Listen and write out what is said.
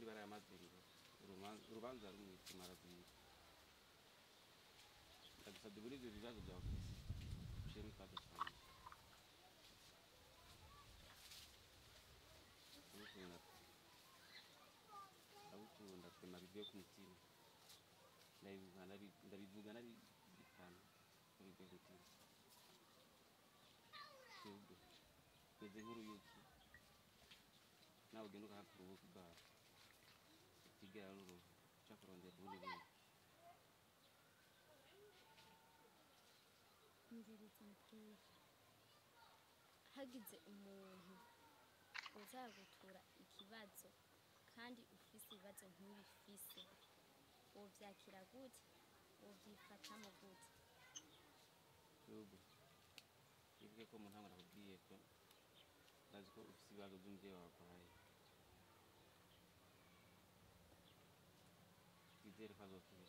ibara y'amazingo urubanza rumwe tumara kubiri ndagusabye muri ibyo bibazo byawe ushiremo ikibazo cyanjye ndagukunda twe nabivuye ku mutima ndabivuga nari bitanu bivuye ku mutima twebwe tweze nk'uruyuki nawe ugenda ugahakura ubuki bwawe utigera ruruhu uca kurondera ubundi bundi umviriza mukuru hagize umuntu uzagutura ikibazo kandi ufise ibibazo nk'ibifise wovyakira gute wovyifatamo gute twebwe ivuge ko mu ntango nakubwiye ko ndazi ko ufise ibibazo by'umuvyeyi wawe arwaye twizere ko azokira